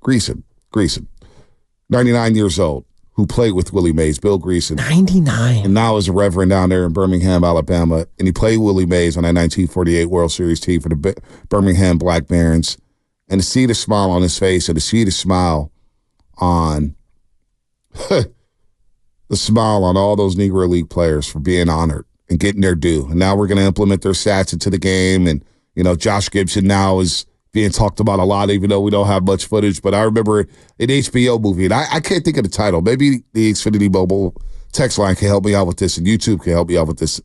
Greason, 99 years old, who played with Willie Mays, Bill Greason. 99. And now is a reverend down there in Birmingham, Alabama. And he played Willie Mays on that 1948 World Series team for the Birmingham Black Barons. And to see the smile on his face and to see the smile on all those Negro League players for being honored and getting their due. And now we're going to implement their stats into the game. And, Josh Gibson now is being talked about a lot, even though we don't have much footage. But I remember an HBO movie, and I can't think of the title. Maybe the Xfinity Mobile text line can help me out with this, and YouTube can help me out with this.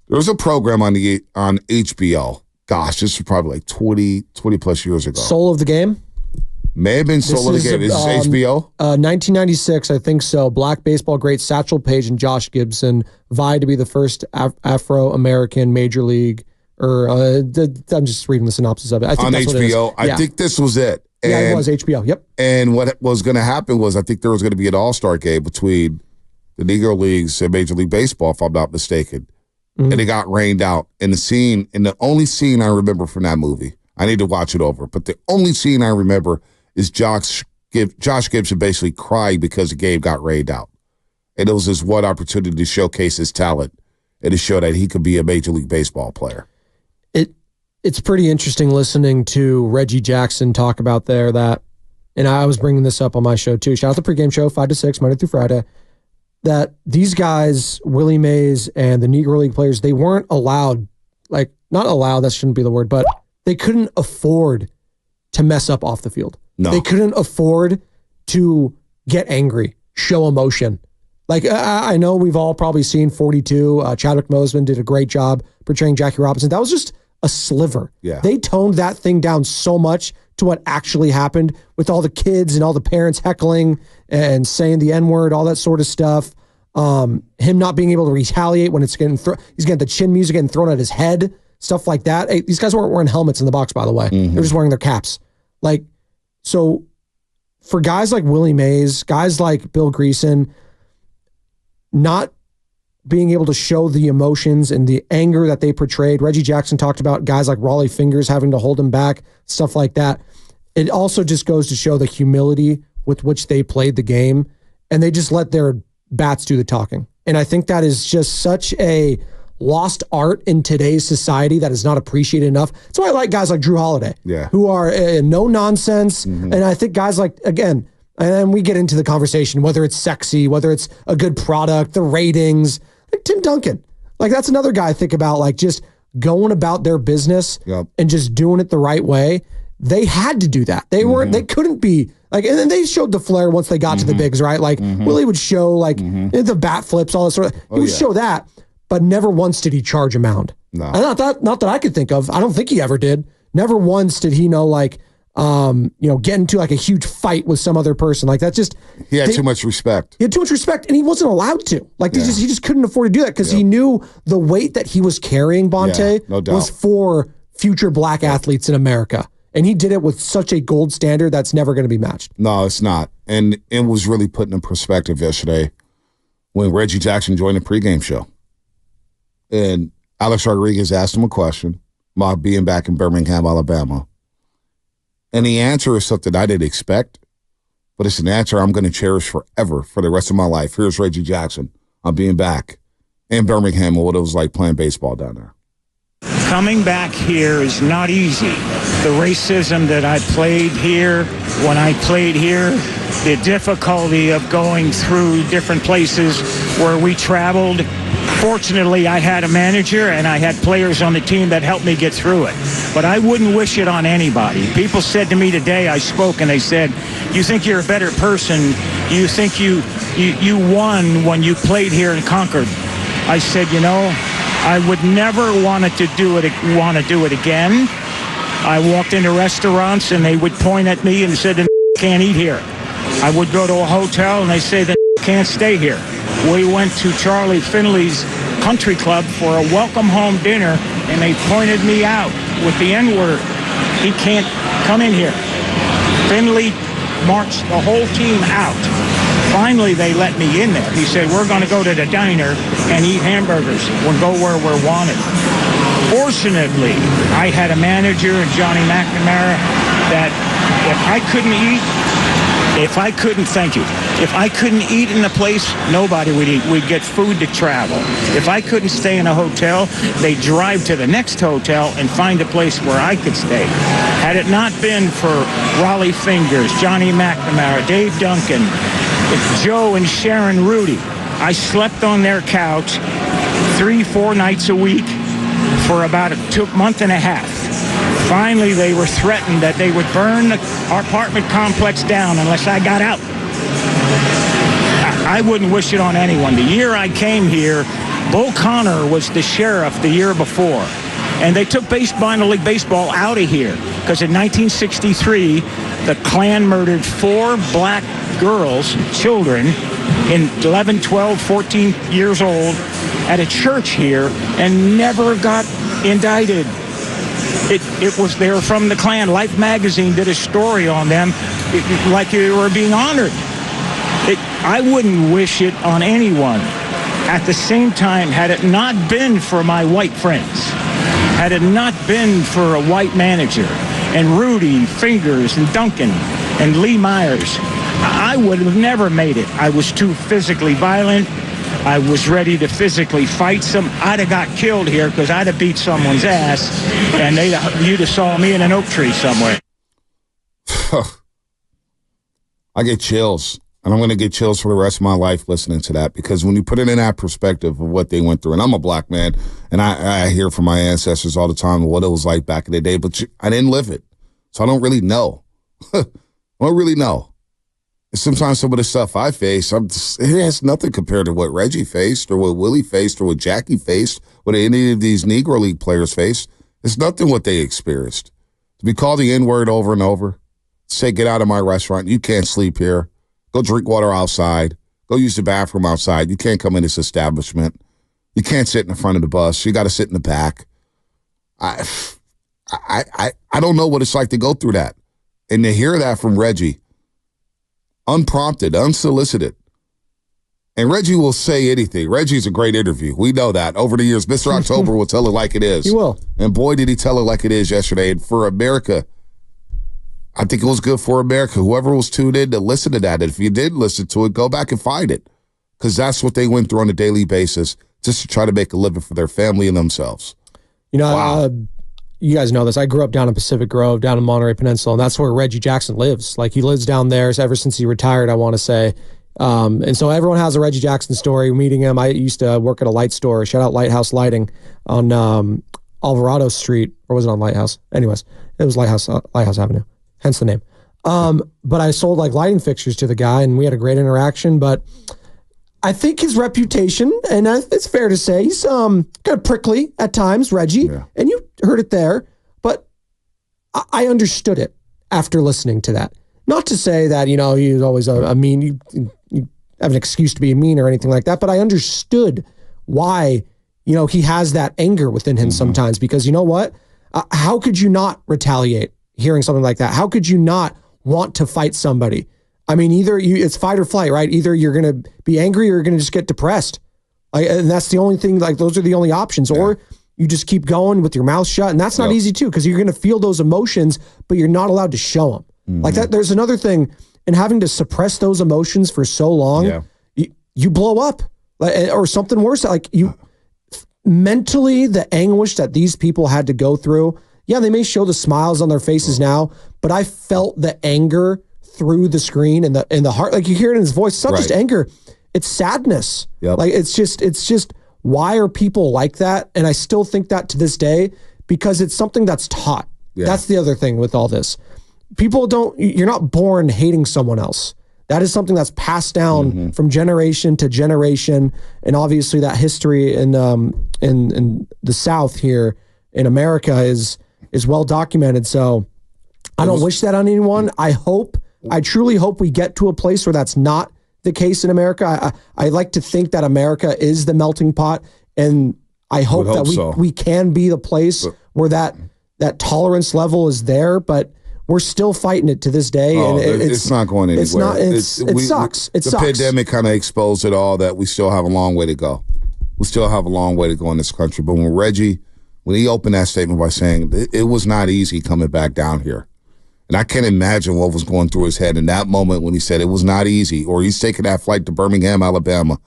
There was a program on HBO. Gosh, this was probably like 20 plus years ago. Soul of the Game? May have been Soul of the Game. Is this HBO? 1996, I think so. Black baseball great Satchel Paige and Josh Gibson vied to be the first Afro-American major league. I'm just reading the synopsis of it. I think on that's HBO. What it is. I think this was it. And, it was HBO. Yep. And what was going to happen was I think there was going to be an all-star game between the Negro Leagues and Major League Baseball, if I'm not mistaken. Mm-hmm. And it got rained out. And the only scene I remember from that movie, I need to watch it over, but the only scene I remember is Josh Gibson basically crying because the game got rained out. And it was his one opportunity to showcase his talent and to show that he could be a Major League Baseball player. It's pretty interesting listening to Reggie Jackson talk about that, and I was bringing this up on my show too. Shout out the pregame show, 5 to 6, Monday through Friday, that these guys, Willie Mays and the Negro League players, they weren't allowed, not allowed, that shouldn't be the word, but they couldn't afford to mess up off the field. No. They couldn't afford to get angry, show emotion. I know we've all probably seen 42. Chadwick Boseman did a great job portraying Jackie Robinson. That was just a sliver. Yeah. They toned that thing down so much to what actually happened with all the kids and all the parents heckling and saying the N-word, all that sort of stuff. Him not being able to retaliate when it's he's getting the chin music getting thrown at his head, stuff like that. Hey, these guys weren't wearing helmets in the box, by the way. Mm-hmm. They're just wearing their caps. So for guys like Willie Mays, guys like Bill Greason, not being able to show the emotions and the anger that they portrayed. Reggie Jackson talked about guys like Raleigh Fingers having to hold him back, stuff like that. It also just goes to show the humility with which they played the game, and they just let their bats do the talking. And I think that is just such a lost art in today's society that is not appreciated enough. That's why I like guys like Drew Holiday, who are no nonsense. Mm-hmm. And I think guys like, again, and we get into the conversation, whether it's sexy, whether it's a good product, the ratings, like Tim Duncan. That's another guy I think about, just going about their business and just doing it the right way. They had to do that. They weren't, they couldn't be and then they showed the flair once they got to the bigs, right? Willie would show the bat flips, all this sort of, he would show that, but never once did he charge a mound. No. And not that I could think of. I don't think he ever did. Never once did he get into a huge fight with some other person. He had too much respect. He had too much respect, and he wasn't allowed to. He just couldn't afford to do that because he knew the weight that he was carrying, Bonte, no doubt, was for future black athletes in America. And he did it with such a gold standard that's never going to be matched. No, it's not. And it was really put in perspective yesterday when Reggie Jackson joined the pregame show. And Alex Rodriguez asked him a question about being back in Birmingham, Alabama. And the answer is something I didn't expect, but it's an answer I'm going to cherish forever for the rest of my life. Here's Reggie Jackson on being back in Birmingham and what it was like playing baseball down there. Coming back here is not easy. The racism that I played here, when I played here, the difficulty of going through different places where we traveled. Fortunately, I had a manager and I had players on the team that helped me get through it. But I wouldn't wish it on anybody. People said to me today, I spoke, and they said, you think you're a better person? You think you won when you played here in Concord? I said, I would never want to do it again. I walked into restaurants and they would point at me and said, the can't eat here. I would go to a hotel and they say, the can't stay here. We went to Charlie Finley's Country Club for a welcome home dinner, and they pointed me out with the N-word. He can't come in here. Finley marched the whole team out. Finally, they let me in there. He said, we're going to go to the diner and eat hamburgers. We'll go where we're wanted. Fortunately, I had a manager, Johnny McNamara, that If I couldn't eat in a place, nobody would eat. We'd get food to travel. If I couldn't stay in a hotel, they'd drive to the next hotel and find a place where I could stay. Had it not been for Raleigh Fingers, Johnny McNamara, Dave Duncan, Joe and Sharon Rudy, I slept on their couch 3-4 nights a week for about a month and a half. Finally, they were threatened that they would burn our apartment complex down unless I got out. I wouldn't wish it on anyone. The year I came here, Bull Connor was the sheriff the year before. And they took minor league baseball out of here because in 1963, the Klan murdered 4 black girls, children, in 11, 12, 14 years old at a church here and never got indicted. It was there from the Klan. Life magazine did a story on them like they were being honored. I wouldn't wish it on anyone. At the same time, had it not been for my white friends, had it not been for a white manager and Rudy, Fingers, and Duncan, and Lee Myers, I would have never made it. I was too physically violent. I was ready to physically fight some. I'd have got killed here because I'd have beat someone's ass, and you'd have saw me in an oak tree somewhere. I get chills, and I'm going to get chills for the rest of my life listening to that, because when you put it in that perspective of what they went through, and I'm a black man, and I hear from my ancestors all the time what it was like back in the day, but I didn't live it, so I don't really know. I don't really know. Sometimes some of the stuff I face, it has nothing compared to what Reggie faced or what Willie faced or what Jackie faced, what any of these Negro League players faced. It's nothing what they experienced. To be called the N-word over and over, say, get out of my restaurant, you can't sleep here, go drink water outside, go use the bathroom outside, you can't come in this establishment, you can't sit in the front of the bus, you got to sit in the back. I don't know what it's like to go through that. And to hear that from Reggie, unprompted, unsolicited. And Reggie will say anything. Reggie's a great interview. We know that. Over the years, Mr. October will tell it like it is. He will. And boy, did he tell it like it is yesterday. And for America, I think it was good for America. Whoever was tuned in to listen to that, and if you did listen to it, go back and find it. Because that's what they went through on a daily basis just to try to make a living for their family and themselves. You know, wow. You guys know this. I grew up down in Pacific Grove, down in Monterey Peninsula, and that's where Reggie Jackson lives. Like, he lives down there ever since he retired, I want to say. And so everyone has a Reggie Jackson story. Meeting him, I used to work at a light store. Shout out Lighthouse Lighting on Alvarado Street, or was it on Lighthouse? Anyways, it was Lighthouse Avenue, hence the name. But I sold like lighting fixtures to the guy, and we had a great interaction. But I think his reputation, and it's fair to say, he's kind of prickly at times, Reggie, and you heard it there, but I understood it after listening to that. Not to say that, you know, he was always a mean, you have an excuse to be mean or anything like that, but I understood why, you know, he has that anger within him sometimes, because you know what? How could you not retaliate hearing something like that? How could you not want to fight somebody? I mean, it's fight or flight, right? Either you're going to be angry or you're going to just get depressed. And that's the only thing, like, those are the only options. Yeah. Or you just keep going with your mouth shut. And that's not easy too, because you're going to feel those emotions, but you're not allowed to show them. Like that. There's another thing in having to suppress those emotions for so long. You blow up, or something worse. Like, mentally, the anguish that these people had to go through. Yeah, they may show the smiles on their faces now, but I felt the anger through the screen and the heart. Like, you hear it in his voice. It's not just anger, it's sadness. Like, it's just why are people like that? And I still think that to this day, because it's something that's taught. That's the other thing with all this. You're not born hating someone else. That is something that's passed down from generation to generation. And obviously that history in the South here in America is well documented. So I don't wish that on anyone. I truly hope we get to a place where that's not the case in America. I like to think that America is the melting pot, and I hope that we can be the place where that tolerance level is there, but we're still fighting it to this day. And it's not going anywhere. It sucks. It sucks. The pandemic kind of exposed it all, that we still have a long way to go. We still have a long way to go in this country. But when he opened that statement by saying it was not easy coming back down here, And I can't imagine what was going through his head in that moment when he said it was not easy, or he's taking that flight to Birmingham, Alabama,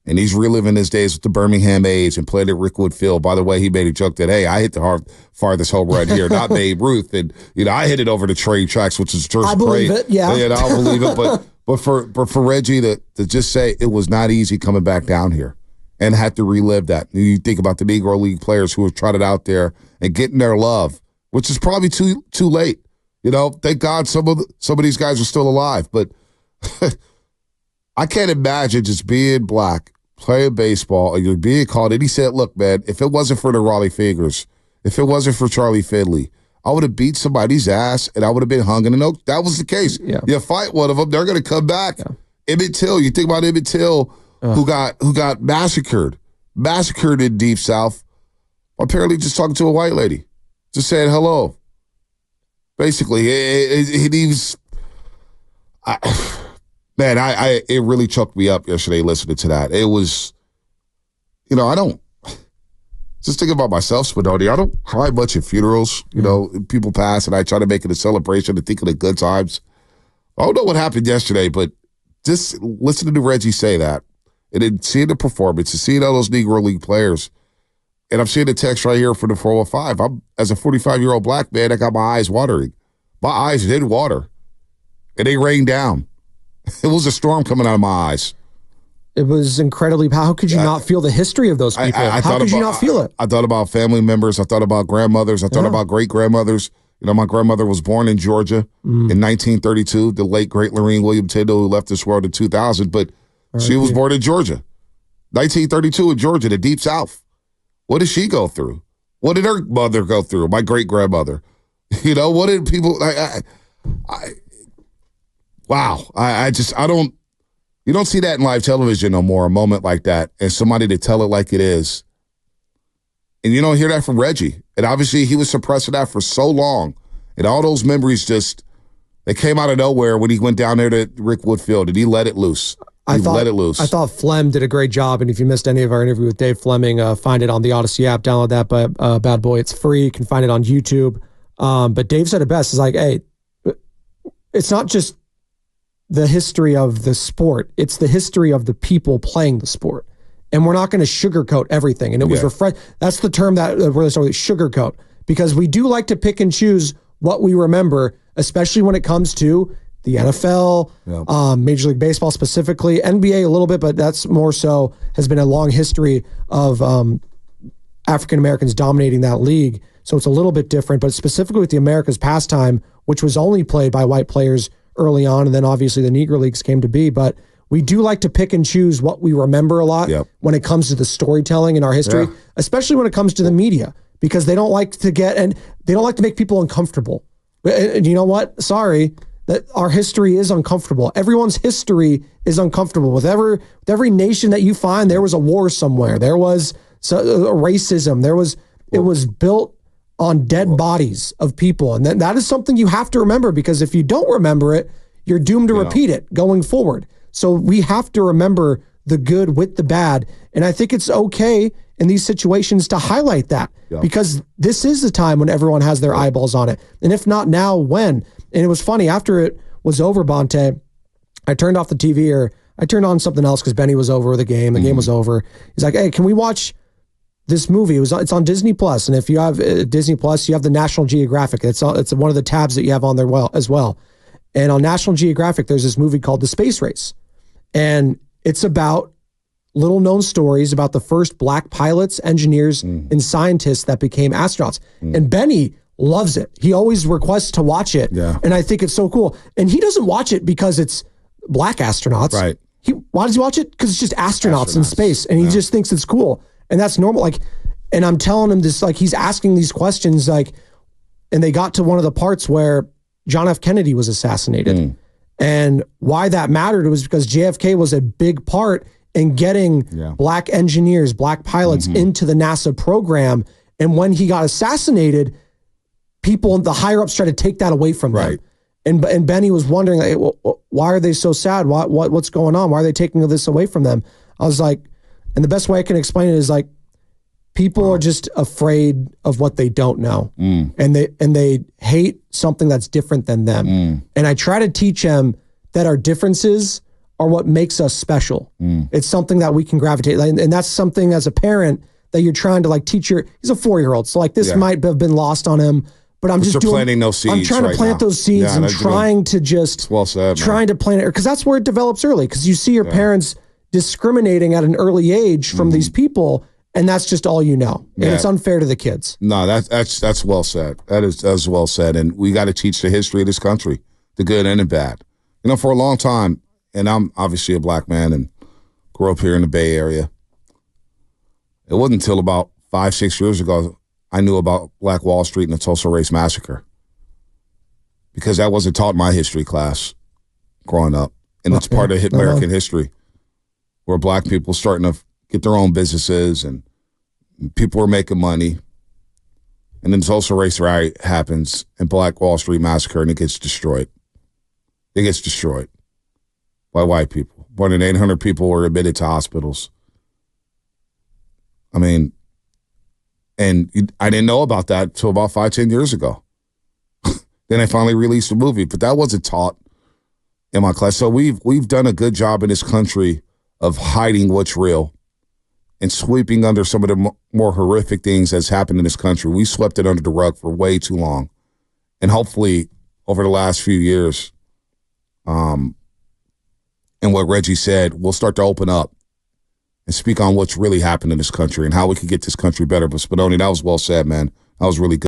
and he's reliving his days with the Birmingham Age and played at Rickwood Field. By the way, he made a joke that, hey, I hit the farthest home run here, not Babe Ruth. And, I hit it over the train tracks, which is just I believe great. it, yeah. I believe it. But for Reggie to just say it was not easy coming back down here and had to relive that. You think about the Negro League players who have trotted out there and getting their love, which is probably too late. Thank God some of these guys are still alive. But I can't imagine just being black, playing baseball, and you're being called. And he said, look, man, if it wasn't for the Raleigh Fingers, if it wasn't for Charlie Finley, I would have beat somebody's ass and I would have been hung in an oak. That was the case. Yeah. You fight one of them, they're going to come back. Yeah. Emmett Till, you think about Emmett Till, who got massacred in Deep South, apparently just talking to a white lady, just saying hello. Basically, it really choked me up yesterday listening to that. It was, I don't, just think about myself, Spadoni. I don't cry much at funerals. People pass and I try to make it a celebration and think of the good times. I don't know what happened yesterday, but just listening to Reggie say that and then seeing the performance and seeing all those Negro League players, and I'm seeing the text right here for the 405. As a 45-year-old black man, I got my eyes watering. My eyes did water, and they rained down. It was a storm coming out of my eyes. It was incredibly. How could you not feel the history of those people? How could you not feel it? I thought about family members. I thought about grandmothers. I thought about great-grandmothers. My grandmother was born in Georgia in 1932, the late, great Lorene William Tyndall, who left this world in 2000, but she was born in Georgia. 1932 in Georgia, the Deep South. What did she go through? What did her mother go through? My great-grandmother. What did people... You don't see that in live television no more, a moment like that, and somebody to tell it like it is. And you don't hear that from Reggie. And obviously he was suppressing that for so long. And all those memories they came out of nowhere when he went down there to Rickwood Field and he let it loose. I thought Flem did a great job. And if you missed any of our interview with Dave Fleming, find it on the Odyssey app. Download that bad boy. It's free. You can find it on YouTube. But Dave said it best. It's like, hey, it's not just the history of the sport. It's the history of the people playing the sport. And we're not going to sugarcoat everything. And it was that's the term that we're starting with, sugarcoat, because we do like to pick and choose what we remember, especially when it comes to the NFL, Major League Baseball specifically, NBA a little bit, but that's more so has been a long history of African Americans dominating that league. So it's a little bit different, but specifically with the America's pastime, which was only played by white players early on, and then obviously the Negro Leagues came to be. But we do like to pick and choose what we remember a lot when it comes to the storytelling in our history, especially when it comes to the media, because they don't like to make people uncomfortable. And you know what? Sorry, that our history is uncomfortable. Everyone's history is uncomfortable. With every nation that you find, there was a war somewhere. There was racism. It was built on dead bodies of people. And that is something you have to remember, because if you don't remember it, you're doomed to repeat it going forward. So we have to remember the good with the bad. And I think it's okay in these situations to highlight that, because this is the time when everyone has their eyeballs on it. And if not now, when? And it was funny, after it was over, Bonte, I turned off the TV, or I turned on something else because Benny was over the game. The game was over. He's like, hey, can we watch this movie? It's on Disney Plus. And if you have Disney Plus, you have the National Geographic. It's one of the tabs that you have on there as well. And on National Geographic, there's this movie called The Space Race. And it's about little known stories about the first black pilots, engineers, and scientists that became astronauts. And Benny loves it. He always requests to watch it. Yeah. And I think it's so cool. And he doesn't watch it because it's black astronauts. Right. Why does he watch it? Because it's just astronauts in space. And he just thinks it's cool. And that's normal. And I'm telling him this, he's asking these questions, and they got to one of the parts where John F. Kennedy was assassinated. And why that mattered was because JFK was a big part in getting black engineers, black pilots into the NASA program. And when he got assassinated, people, the higher ups, tried to take that away from them. And Benny was wondering, why are they so sad? What's going on? Why are they taking this away from them? I was like, and the best way I can explain it is People are just afraid of what they don't know, Mm. and they hate something that's different than them. Mm. And I try to teach them that our differences are what makes us special. Mm. It's something that we can gravitate, and that's something as a parent that you're trying to like teach he's a 4-year-old, so like this might have been lost on him, but I'm just planting those seeds. I'm trying to plant those seeds and trying to just well said, trying to plant it, because that's where it develops early. Because you see your parents discriminating at an early age from these people, and that's just all you know, and it's unfair to the kids. No, that's well said. That's well said, and we got to teach the history of this country, the good and the bad. You know, for a long time, and I'm obviously a black man and grew up here in the Bay Area. It wasn't until about 5-6 years ago I knew about Black Wall Street and the Tulsa Race Massacre, because that wasn't taught in my history class growing up, and it's part of American history, where black people starting to get their own businesses and people were making money, and then Tulsa Race Riot happens and Black Wall Street Massacre, and it gets destroyed. It gets destroyed by white people. More than 800 people were admitted to hospitals. I mean, and I didn't know about that until about 5-10 years ago. Then I finally released a movie, but that wasn't taught in my class. So we've done a good job in this country of hiding what's real and sweeping under some of the more horrific things that's happened in this country. We swept it under the rug for way too long. And hopefully over the last few years, and what Reggie said, we'll start to open up and speak on what's really happened in this country and how we can get this country better. But Spadoni, that was well said, man. That was really good.